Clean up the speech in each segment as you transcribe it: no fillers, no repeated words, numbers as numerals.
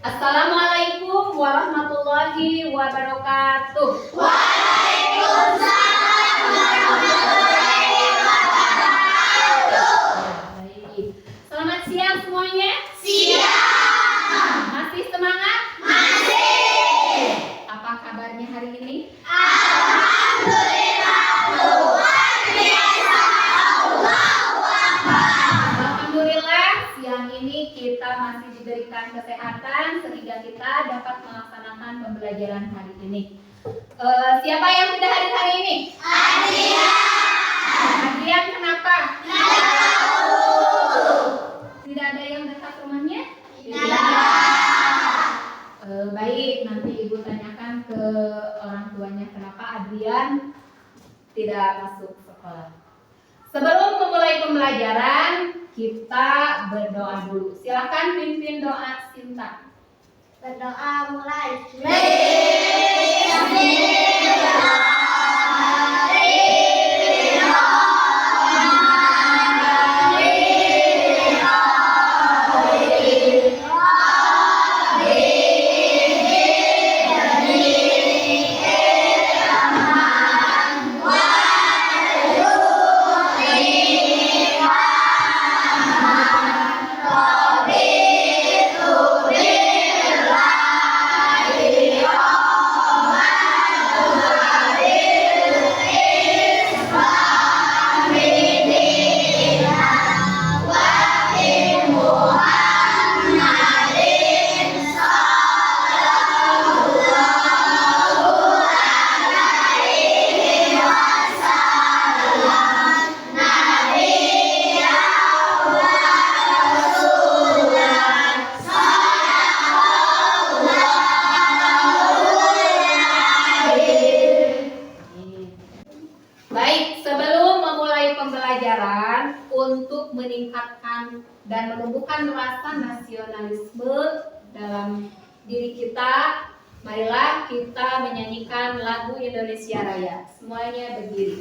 Assalamualaikum warahmatullahi wabarakatuh. Waalaikumsalam warahmatullahi wabarakatuh. Baik. Selamat siang semuanya. Siang. Masih semangat? Masih. Apa kabarnya hari ini? Alhamdulillah luar biasa. Allahu Akbar. Alhamdulillah siang ini kita masih diberikan kesehatan sehingga kita dapat melaksanakan pembelajaran hari ini. Siapa yang sudah hadir hari ini? Adrian, kenapa? Tidak ada yang dekat rumahnya? Baik, nanti ibu tanyakan ke orang tuanya kenapa Adrian tidak masuk sekolah. Sebelum memulai pembelajaran, kita berdoa dulu. Silakan pimpin doa Sinta. Berdoa mulai. Baik, sebelum memulai pembelajaran untuk meningkatkan dan menumbuhkan rasa nasionalisme dalam diri kita, marilah kita menyanyikan lagu Indonesia Raya. Semuanya berdiri.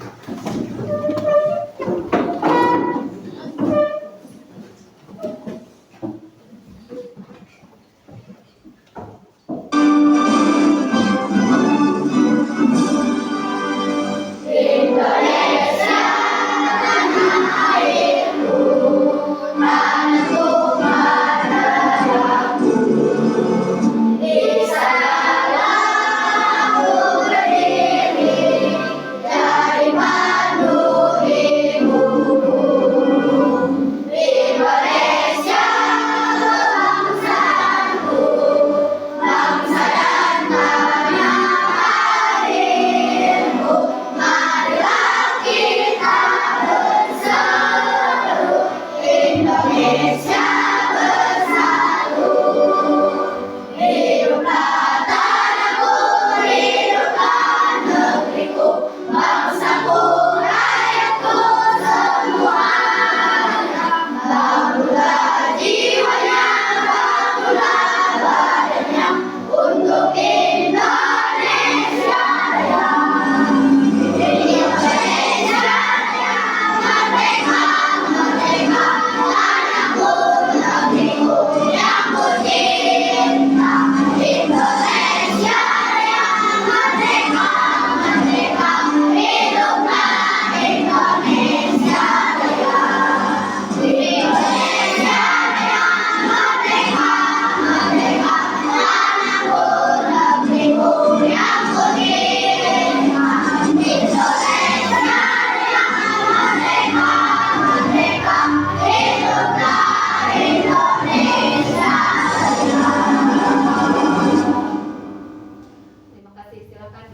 Terima kasih, silakan.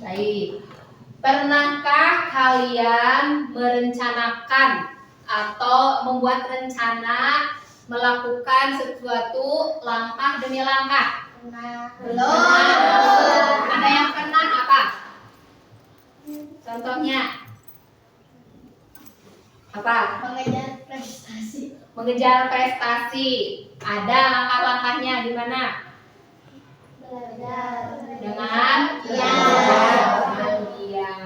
Baik, pernahkah kalian merencanakan atau membuat rencana melakukan sesuatu langkah demi langkah? Belum. Ada yang pernah apa? Contohnya apa? Mengejar prestasi. Mengejar prestasi. Ada langkah-langkahnya gimana? Belajar. Dengan Iya. dengan diam.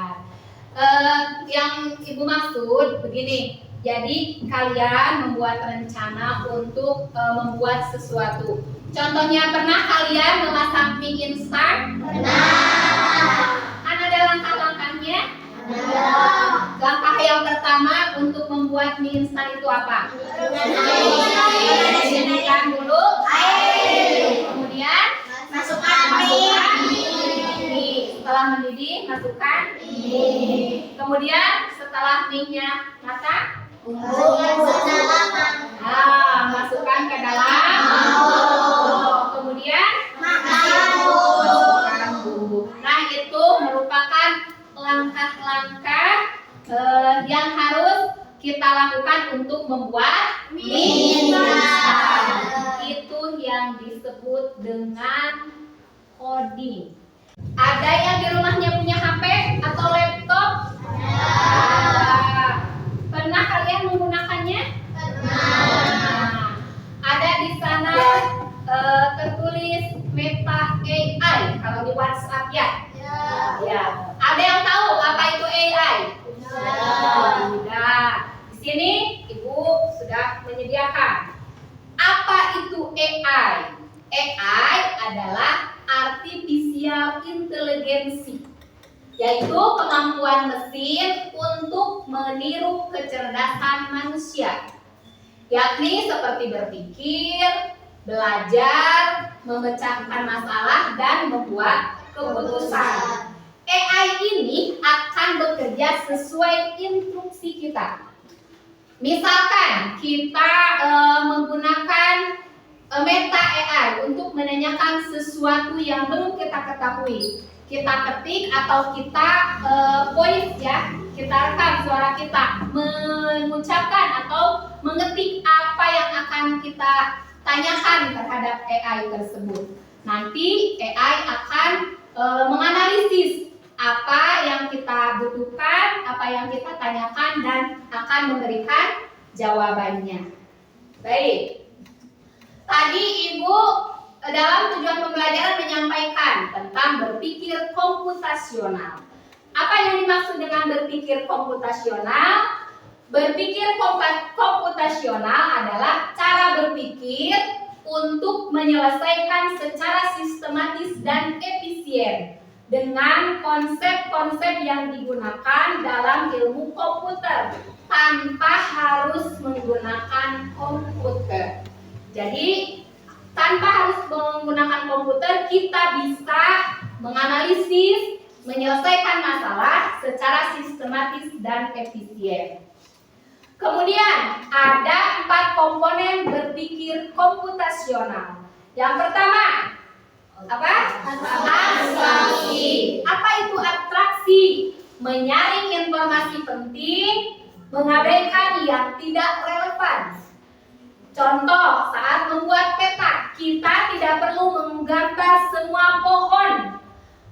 begini. Jadi kalian membuat rencana untuk membuat sesuatu. Contohnya, pernah kalian memasak mie instan? Kan ada langkah-langkahnya? Langkah yang pertama untuk membuat mie instan itu apa? Dididihkan dulu air. Kemudian Masukkan mie. Setelah mendidih, masukkan mie. Kemudian setelah mie-nya matang, masukkan ke dalam kemudian masukkan bumbu. Nah, itu merupakan langkah-langkah yang harus kita lakukan untuk membuat mie instan. Itu yang disebut dengan coding. Ada yang di rumahnya punya HP atau laptop? Pernah kalian menggunakannya? Ada di sana tertulis Meta AI kalau di WhatsApp ya. Ya. Ada yang tahu apa itu AI? Sudah. Di sini Ibu sudah menyediakan. Apa itu AI? AI adalah artificial intelligence, yaitu kemampuan mesin untuk meniru kecerdasan manusia, yakni seperti berpikir, belajar, memecahkan masalah, dan membuat keputusan. AI ini akan bekerja sesuai instruksi kita. Misalkan kita menggunakan Meta AI untuk menanyakan sesuatu yang belum kita ketahui. Kita ketik atau kita voice ya, kita rekam suara kita mengucapkan atau mengetik apa yang akan kita tanyakan terhadap AI tersebut. Nanti AI akan menganalisis apa yang kita butuhkan, apa yang kita tanyakan, dan akan memberikan jawabannya. Baik. Tadi Ibu dalam tujuan pembelajaran menyampaikan tentang berpikir komputasional. Apa yang dimaksud dengan berpikir komputasional? Berpikir komputasional adalah cara berpikir untuk menyelesaikan secara sistematis dan efisien dengan konsep-konsep yang digunakan dalam ilmu komputer tanpa harus menggunakan komputer. Jadi tanpa harus menggunakan komputer, kita bisa menganalisis, menyelesaikan masalah secara sistematis dan efisien. Kemudian ada 4 komponen berpikir komputasional. Yang pertama, apa? Abstraksi. Apa itu abstraksi? Menyaring informasi penting, mengabaikan yang tidak relevan. Contoh, saat membuat peta, kita tidak perlu menggambar semua pohon,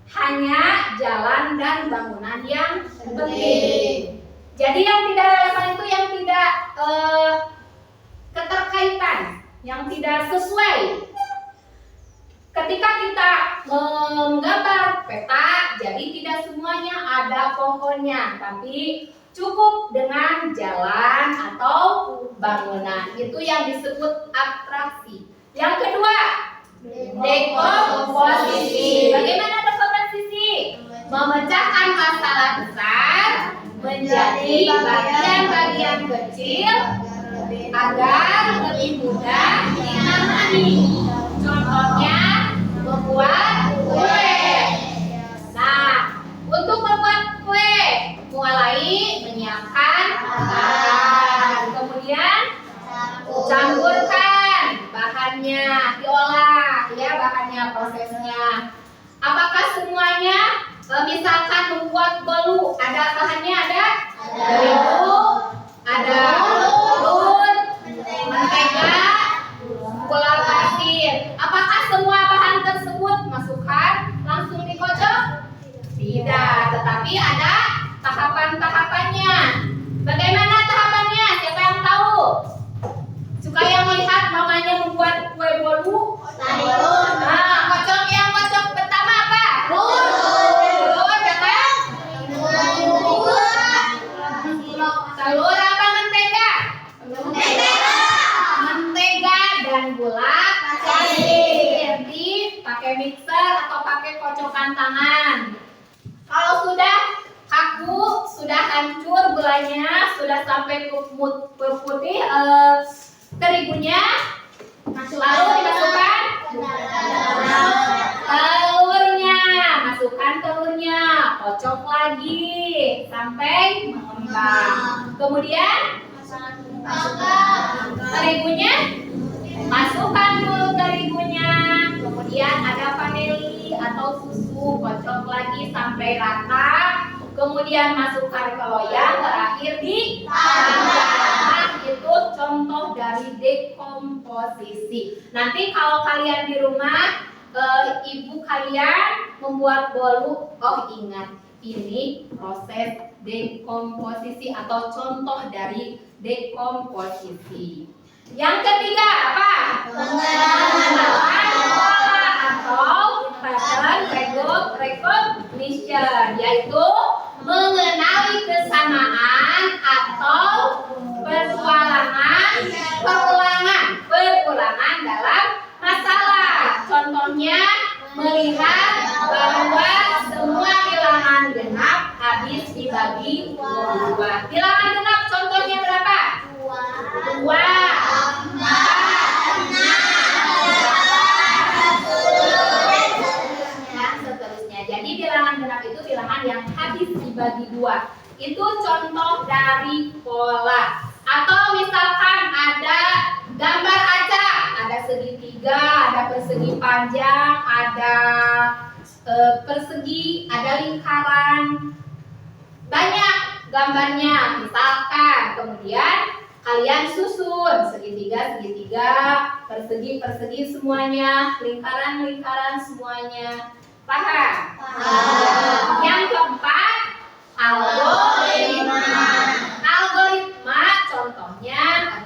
hanya jalan dan bangunan yang penting. Jadi yang tidak relevan itu yang tidak keterkaitan, yang tidak sesuai. Ketika kita menggambar peta, jadi tidak semuanya ada pohonnya, tapi cukup dengan jalan atau bangunan. Itu yang disebut abstraksi. Yang kedua, dekomposisi. Bagaimana dekomposisi? Memecahkan masalah besar menjadi bagian-bagian kecil agar lebih mudah dipahami. Contohnya, membuat kue. Nah, untuk membuat kue, mulai menyiapkan bahan, kemudian campurkan bahannya, diolah ya bahannya, prosesnya. Apakah semuanya? Misalkan membuat bolu, ada bahannya, ada terigu, ada telur, mentega, gula pasir. Apakah semua bahan tersebut masukkan langsung dikocok? Tidak, tetapi ada tahapan-tahapannya. Bagaimana tahapannya? Siapa yang tahu? Suka yang melihat mamanya membuat kue bolu? Nah, yang kocok pertama apa? Telur apa? gerakan tangan. Kalau sudah kaku, sudah hancur gulanya, sudah sampai ke putih terigunya, lalu dimasukkan telurnya, masukkan telurnya, kocok lagi sampai mengembang. Kemudian terigunya, masukkan dulu terigunya, kemudian ada vanili atau susu, kocok lagi sampai rata, kemudian masukkan ke loyang, terakhir ditambah. Itu contoh dari dekomposisi. Nanti kalau kalian di rumah, ibu kalian membuat bolu, oh ingat, ini proses dekomposisi atau contoh dari dekomposisi. Yang ketiga apa? Pengenalan pola atau pattern recognition, yaitu mengenali kesamaan atau perulangan dalam masalah. Contohnya melihat bahwa semua bilangan genap habis dibagi dua. Bilangan genap contohnya berapa? 2, 4, 6, 10, dan seterusnya. Jadi bilangan genap itu bilangan yang habis dibagi dua. Itu contoh dari pola. Atau misalkan ada gambar acak, ada segitiga, ada persegi panjang, ada persegi, ada lingkaran, banyak gambarnya. Misalkan kemudian kalian susun segitiga, persegi semuanya, lingkaran semuanya. Paham? Yang keempat, algoritma. Algoritma contohnya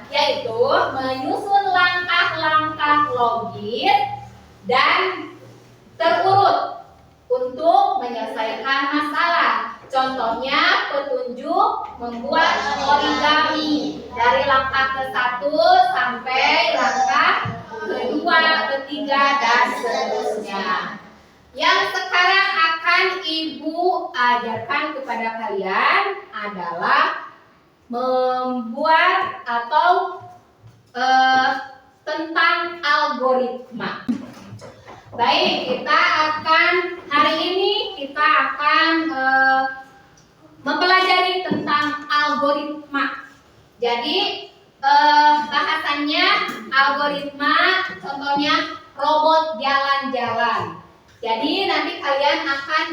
yaitu menyusun langkah-langkah logis dan terurut untuk menyelesaikan masalah. Contohnya petunjuk membuat origami dari langkah ke-1 sampai langkah ke-2, ke-3, dan seterusnya. Yang sekarang akan ibu ajarkan kepada kalian adalah membuat atau tentang algoritma. Baik, kita akan hari ini mempelajari tentang algoritma. Jadi bahasannya algoritma, contohnya robot jalan-jalan. Jadi nanti kalian akan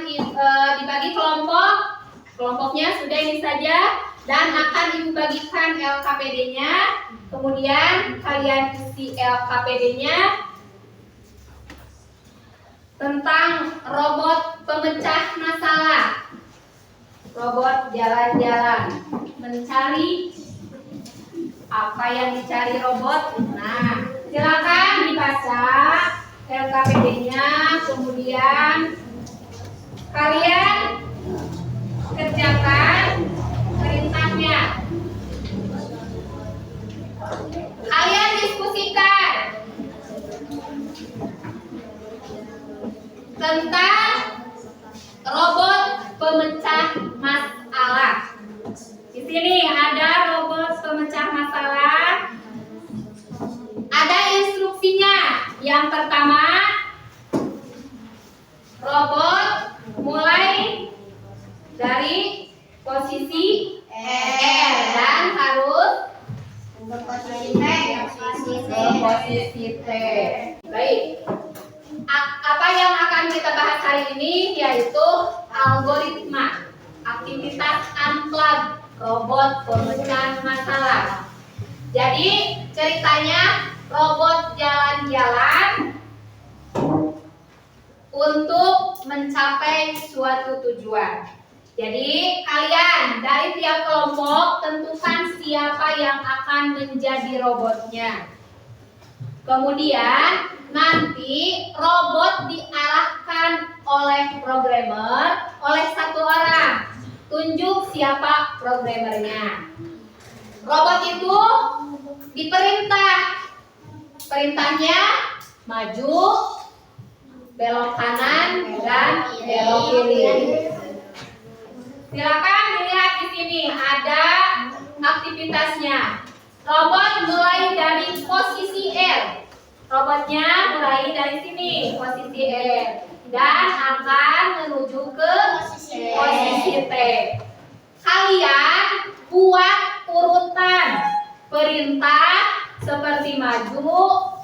dibagi kelompok. Kelompoknya sudah ini saja dan akan ibu bagikan LKPD-nya. Kemudian kalian isi LKPD-nya tentang robot pemecah masalah. Robot jalan-jalan, mencari apa yang dicari robot. Nah, silakan dibaca LKPD-nya, kemudian kalian kerjakan perintahnya. Kalian diskusikan tentang robot pemecah masalah. Di sini ada robot pemecah masalah. Ada instruksinya. Yang pertama, robot mulai dari posisi R dan harus ke posisi T. Baik. Apa yang akan kita bahas hari ini yaitu algoritma, aktivitas unplug robot pemecah masalah. Jadi ceritanya robot jalan-jalan untuk mencapai suatu tujuan. Jadi kalian dari tiap kelompok tentukan siapa yang akan menjadi robotnya. Kemudian nanti robot diarahkan oleh programmer, oleh satu orang. Tunjuk siapa programmernya. Robot itu diperintah. Perintahnya maju, belok kanan, dan belok kiri. Silakan dilihat di sini ada aktivitasnya. Robot mulai dari posisi R. Robotnya mulai dari sini, posisi R, dan akan menuju ke posisi T. Kalian buat urutan perintah seperti maju,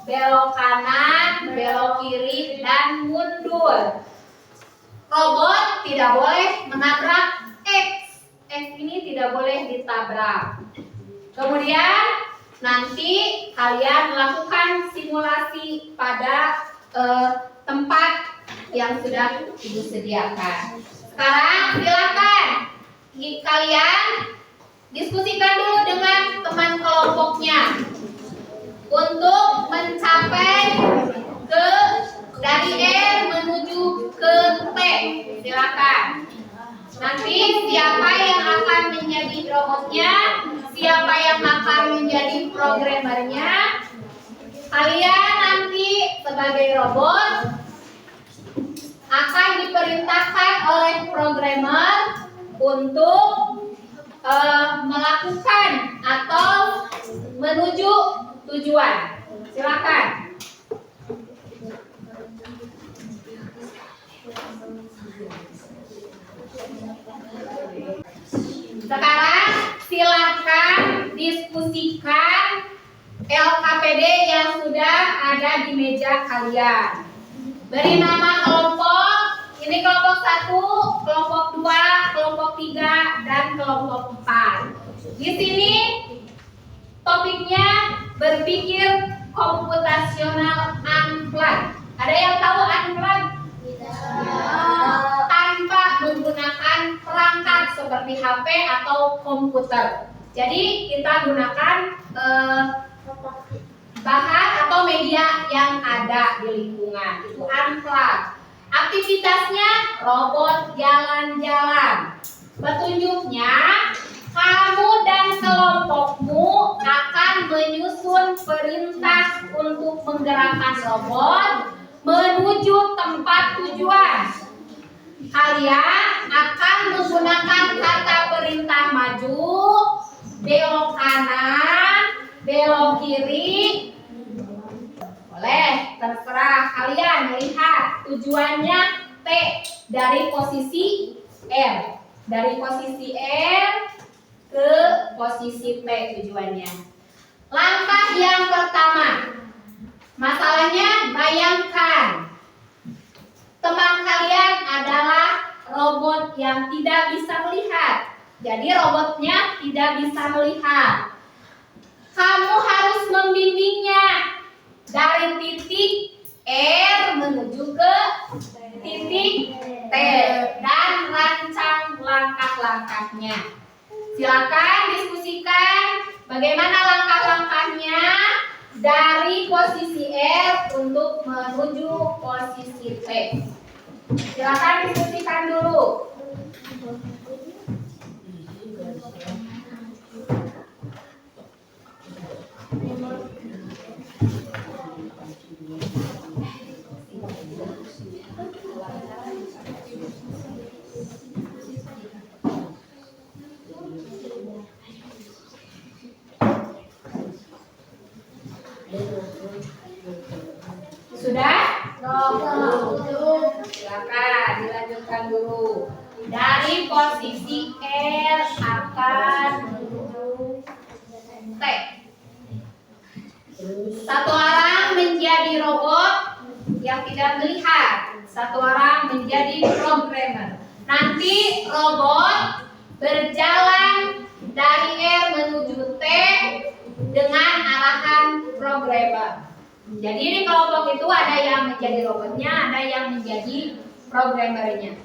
belok kanan, belok kiri, dan mundur. Robot tidak boleh menabrak X. X ini tidak boleh ditabrak. Kemudian nanti kalian melakukan simulasi pada tempat yang sudah Ibu sediakan. Sekarang silakan kalian diskusikan dulu dengan teman kelompoknya untuk mencapai ke dari R menuju ke T. Silakan. Nanti siapa yang akan menjadi robotnya, siapa yang akan menjadi programmernya, kalian nanti sebagai robot akan diperintahkan oleh programmer untuk melakukan atau menuju tujuan. Silakan. Sekarang silahkan diskusikan LKPD yang sudah ada di meja kalian. Beri nama kelompok. Ini kelompok 1, kelompok 2, kelompok 3, dan kelompok 4. Di sini topiknya berpikir komputasional unplugged. Ada yang tahu unplugged? Tanpa menggunakan perangkat seperti HP atau komputer. Jadi kita gunakan bahan atau media yang ada di lingkungan. Itu unplugged. Aktivitasnya robot jalan-jalan. Petunjuknya, kamu dan kelompokmu akan menyusun perintah untuk menggerakkan robot menuju tempat tujuan. Kalian akan menggunakan kata perintah maju, belok kanan, belok kiri. Boleh, terserah kalian melihat tujuannya T dari posisi R. Dari posisi R ke posisi T tujuannya. Langkah yang pertama, masalahnya bayangkan teman kalian adalah robot yang tidak bisa melihat. Jadi robotnya tidak bisa melihat. Kamu harus membimbingnya dari titik R menuju ke titik T dan rancang langkah-langkahnya. Silakan diskusikan bagaimana langkah-langkahnya dari posisi R untuk menuju posisi T. Silakan diskusikan dulu. Sudah? Silakan dilanjutkan dulu. Dari posisi R akan menuju T. Satu orang menjadi robot yang tidak melihat. Satu orang menjadi programmer. Nanti robot berjalan dari R menuju T dengan arahan programmer. Jadi di kelompok itu ada yang menjadi robotnya, ada yang menjadi programmernya.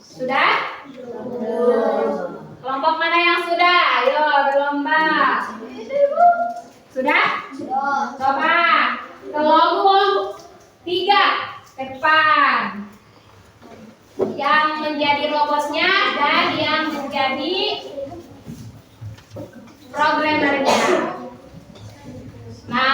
Sudah? Kelompok mana yang sudah? Ayo berlomba. Sudah? Coba kelompok 3 ke depan. Yang menjadi robotnya dan yang menjadi programmernya. Nah,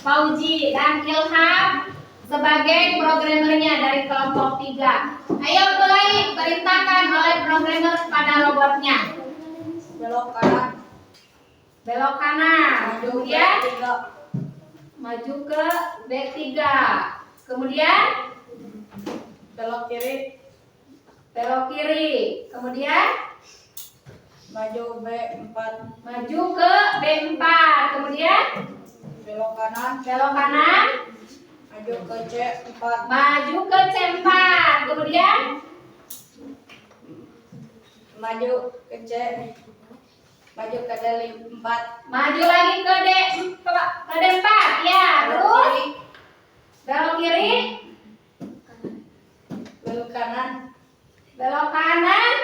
Fauji dan Ilham sebagai programmernya dari kelompok 3. Ayo mulai perintahkan oleh programmer pada robotnya. Belok kanan. Belok kanan. Kemudian Tiga. maju ke B3. Kemudian Belok kiri. belok kiri. Kemudian Maju B4. maju ke B4. Kemudian Belok kanan. belok kanan. Maju ke C4. Maju ke C4. Kemudian Maju ke C. Maju ke D4. maju lagi ke D4. Ya, terus belok kiri. Belok kanan. Belok kanan.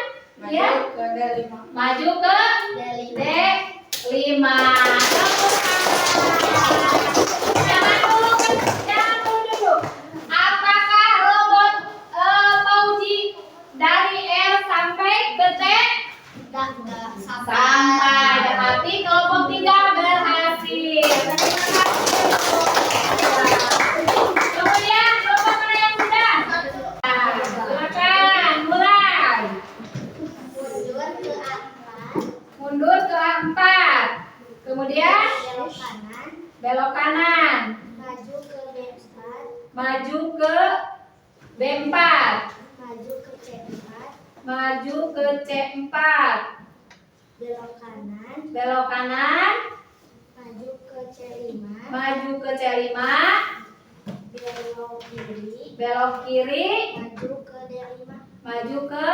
Maju Ya, ke D5. maju ke D5. Jangan dulu. Apakah robot Fauji dari R sampai ke T? Sampai. Berarti kelompok 3 berhasil. Kemudian kelompok mana yang sudah? Nah, silakan mulai. Mundur ke 4. Kemudian belok kanan. Maju ke B4. Maju ke B4. Maju ke C4. Maju ke C4. Belok kanan. Belok kanan. Maju ke C5. Maju ke C5. Belok kiri. Belok kiri. Maju ke D5. Maju ke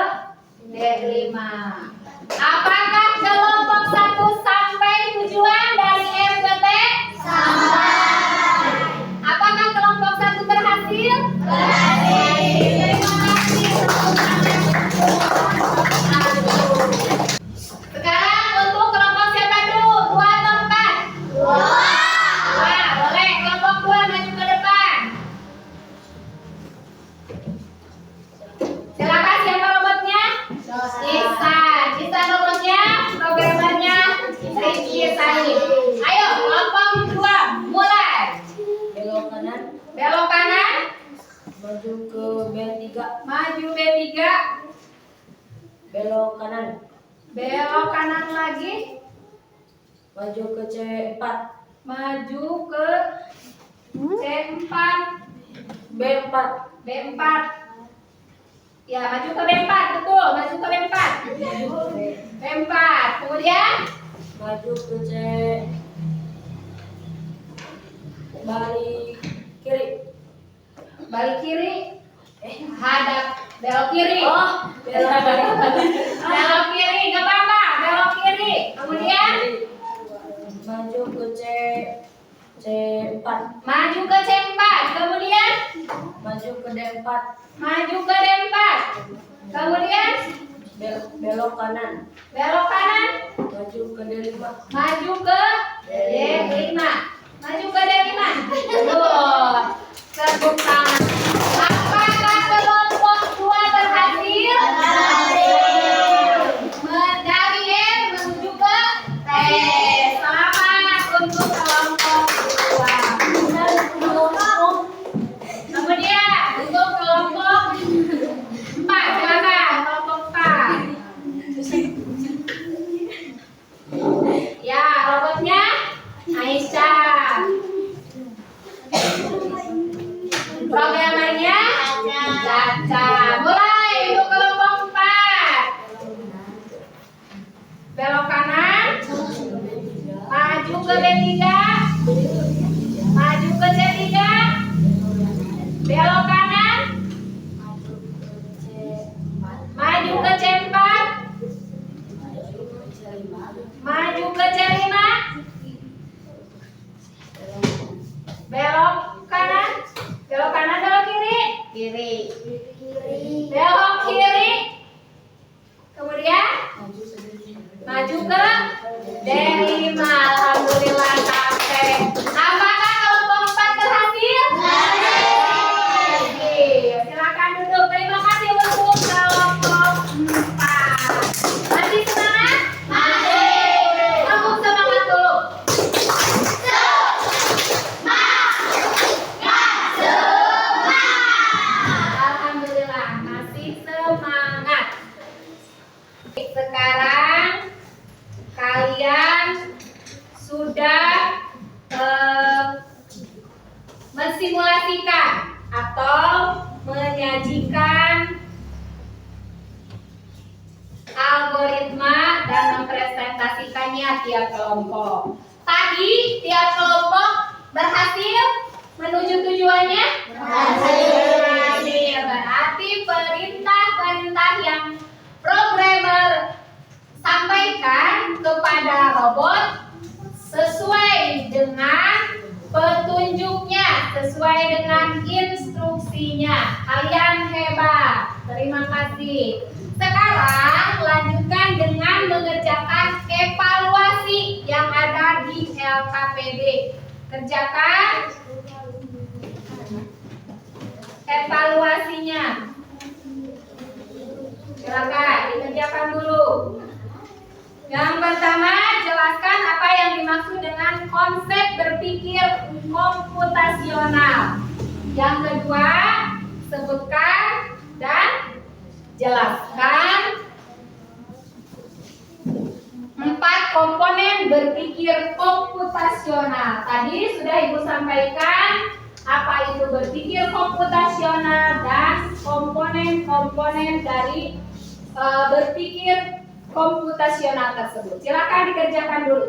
D5. Apakah kelompok 1 sampai tujuan dari R ke T? Sampai. Apakah kelompok 1 berhasil? Berhasil. Terima kasih. Sekarang untuk kelompok siapa dulu? 2 atau 4? Wah, boleh. Kelompok 2 maju ke depan. Silakan siapa robotnya? Ihsan. Ihsan robotnya, programmernya Rizky Said. Ayo, kelompok 2 mulai. Belok kanan. Belok kanan, Maju ke B3. maju B3, Belok kanan. belok kanan lagi, Maju ke C4. maju ke C4, B4. B4. Ya, maju ke B4, betul, maju ke B4. B4. Kemudian Maju ke C. Balik kiri. balik kiri. Hadap belok kiri. Oh, Belok kiri, enggak apa-apa, belok kiri. Kemudian maju ke C4. maju ke C4. Kemudian Maju ke D4. maju ke D4. Kemudian Belok kanan. belok kanan, Maju ke D5. maju ke D5. Maju ke D5. Betul. Tepuk tangan. Apakah kelompok 2 berhasil? Dari R menuju ke T. Selamat untuk kelompok 2. Kemudian untuk kelompok 4, silakan kelompok 4. Ya, robotnya Aisyah. Programmernya Caca. Mulai untuk kelompok 4. Belok kanan, maju ke B3, maju ke C3, belok kanan, maju ke C4, maju ke C5, belok kanan, belok kanan, belok kiri, kiri, belok kiri, kemudian maju ke D5. Alhamdulillah sampai. Apakah kelompok 4 berhasil? Berhasil. Silakan duduk. Terima kasih untuk kelompok 4. Masih semangat? Masih. Kamu semangat dulu. Semangat. sekarang kalian sudah mensimulasikan atau menyajikan algoritma dan mempresentasikannya tiap kelompok. Tadi tiap kelompok berhasil menuju tujuannya? Berhasil. Berarti perintah-perintah yang programmer sampaikan kepada robot sesuai dengan petunjuknya, sesuai dengan instruksinya. Kalian hebat. Terima kasih. Sekarang lanjutkan dengan mengerjakan evaluasi yang ada di LKPD. Kerjakan evaluasinya. Silakan dikerjakan dulu. Yang pertama, jelaskan apa yang dimaksud dengan konsep berpikir komputasional. Yang kedua, sebutkan dan jelaskan 4 komponen berpikir komputasional. Tadi sudah Ibu sampaikan apa itu berpikir komputasional dan komponen-komponen dari berpikir komputasional tersebut. Silakan dikerjakan dulu.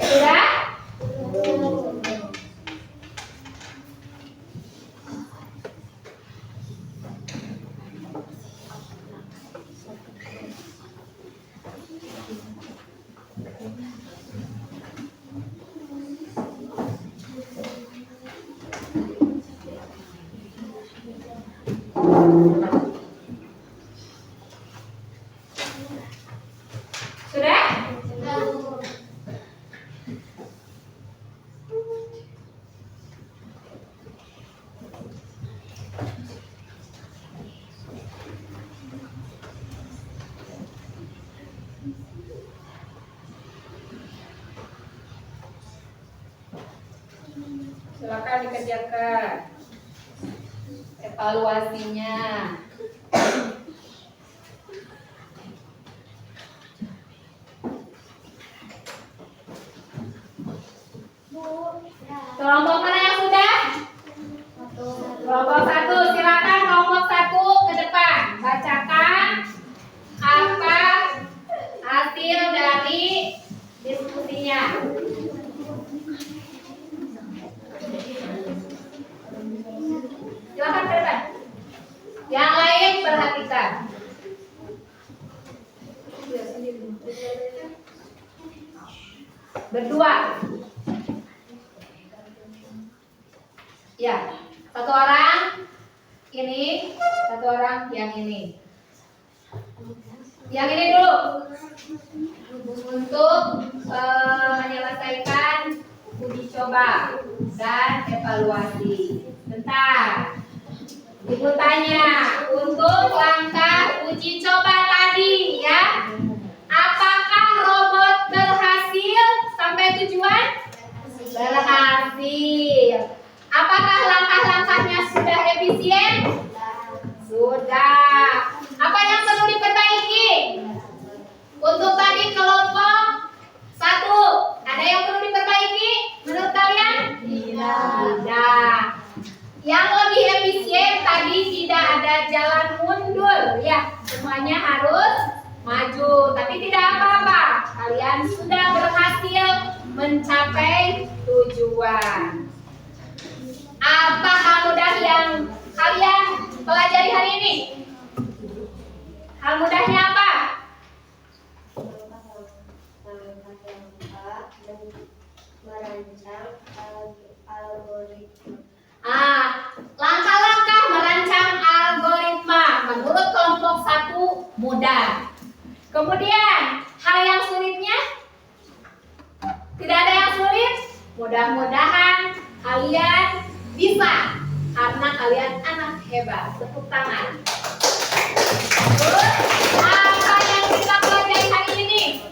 Sudah? Sudah? Silakan dikerjakan evaluasinya. Kelompok mana yang sudah? Kelompok 1, silakan kelompok 1 ke depan. Bacakan apa hasil dari diskusinya. Silakan ke depan. Yang lain perhatikan. Berdua. Ya, satu orang ini, satu orang yang ini. Yang ini dulu untuk menyelesaikan uji coba dan evaluasi. Bentar, Ibu tanya untuk langkah uji coba tadi ya, apakah robot berhasil sampai tujuan? Berhasil. Apakah langkah-langkahnya sudah efisien? Sudah. Apa yang perlu diperbaiki? Untuk tadi kelompok 1, ada yang perlu diperbaiki menurut kalian? Tidak. Yang lebih efisien tadi tidak ada jalan mundur ya. Semuanya harus maju. Tapi tidak apa-apa. Kalian sudah berhasil mencapai tujuan. Apa hal mudah yang kalian pelajari hari ini? Hal mudahnya apa? Merancang algoritma. Langkah-langkah merancang algoritma menurut kelompok 1 mudah. Kemudian hal yang sulitnya? Tidak ada yang sulit? Mudah-mudahan kalian bisa karena kalian anak hebat. Tepuk tangan. Terus, apa yang kita pelajari hari ini?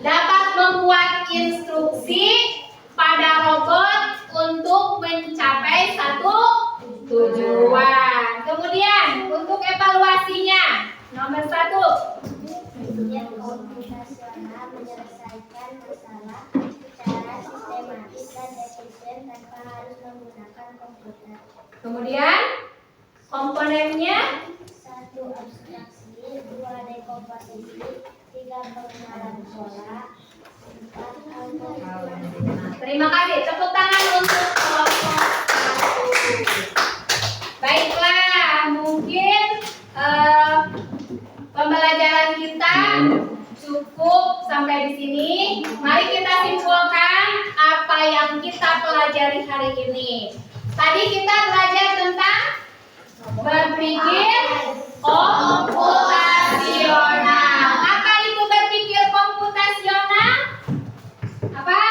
Dapat membuat instruksi pada robot untuk mencapai satu tujuan. Kemudian untuk evaluasinya, nomor 1. Berpikir komputasional menyelesaikan masalah secara sistematis dan efisien tanpa harus menggunakan komputer. Kemudian komponennya 1. Abstraksi, 2. Dekomposisi, 3. Pengenalan pola, 4. Algoritma. Terima kasih. Tepuk tangan untuk kelompok 1. Baiklah, mungkin pembelajaran kita cukup sampai di sini. Mari kita simpulkan apa yang kita pelajari hari ini. Tadi kita belajar tentang berpikir komputasional. Apa itu berpikir komputasional? Apa?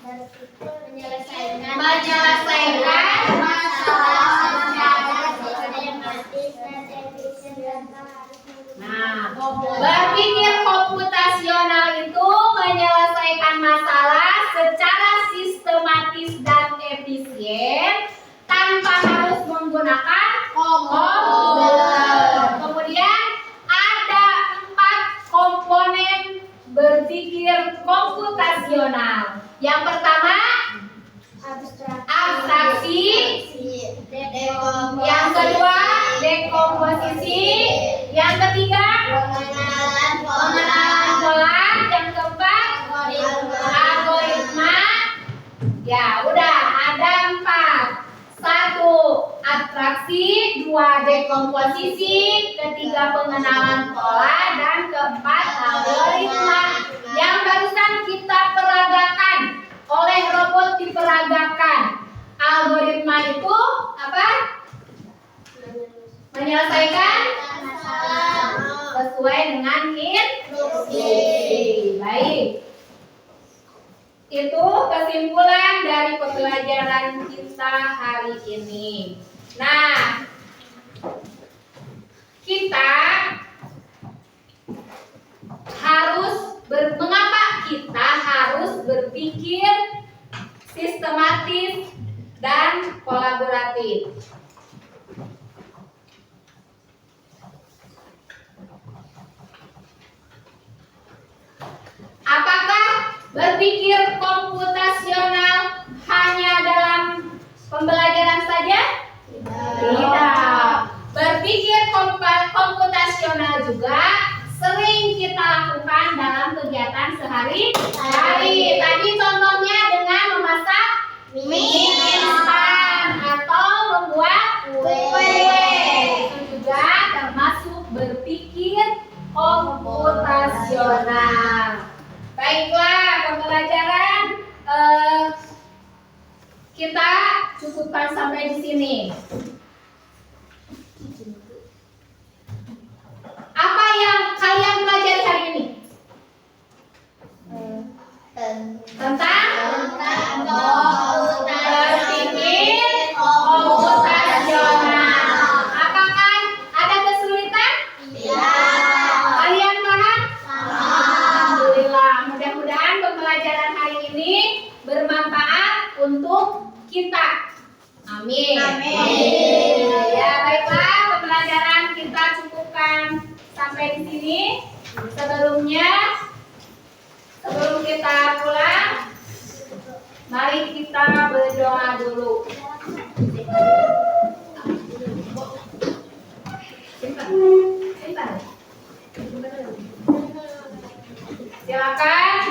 Berpikir menyelesaikan Menyelesaikan masalah sistematis dan efisien tanpa harus Nah, berpikir komputasional itu menyelesaikan masalah secara sistematis dan efisien tanpa harus menggunakan komputer. Kemudian ada 4 komponen berpikir komputasional. Yang pertama, abstraksi. Yang kedua, dekomposisi. Yang ketiga, pengenalan pola. Yang keempat, algoritma. Ya, udah ada 4. 1. Abstraksi, 2. Dekomposisi, ketiga pengenalan pola, dan keempat algoritma. Yang barusan kita peragakan oleh robot diperagakan. Algoritma itu apa? Menyelesaikan sesuai dengan instruksi. Baik. Itu kesimpulan dari pembelajaran kita hari ini. Nah, kita harus mengapa kita harus berpikir sistematis dan kolaboratif? Apakah berpikir komputasional hanya dalam pembelajaran saja? Tidak. Berpikir komputasional juga sering kita lakukan dalam kegiatan sehari-hari. Tadi contohnya dengan memasak mie instan atau membuat kue. Itu juga termasuk berpikir komputasional. Baiklah, pembelajaran kita cukupkan sampai di sini. Apa yang kalian pelajari hari ini? Tentang berpikir komputasional. Apakah ada kesulitan? Kalian paham? Alhamdulillah. Mudah-mudahan pembelajaran hari ini bermanfaat untuk kita. Amin. Ya, baiklah, pembelajaran kita cukupkan sampai di sini. Sebelum kita pulang, mari kita berdoa dulu. Silakan.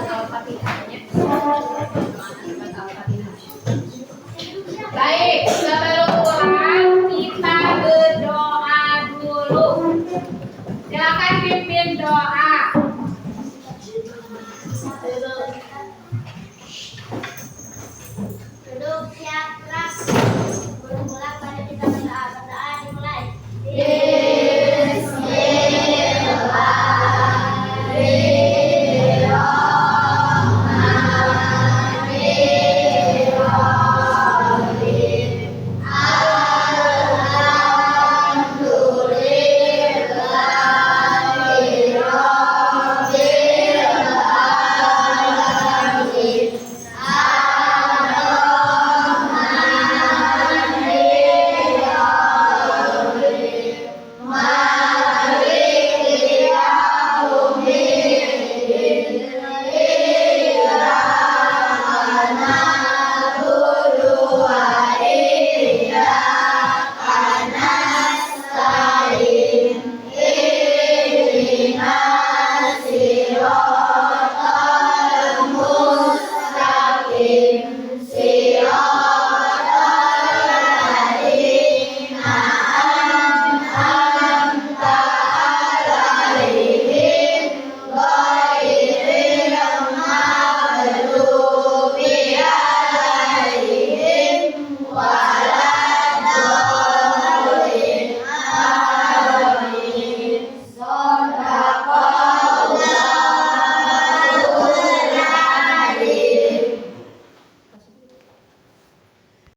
Al-Fatihahnya. Baik,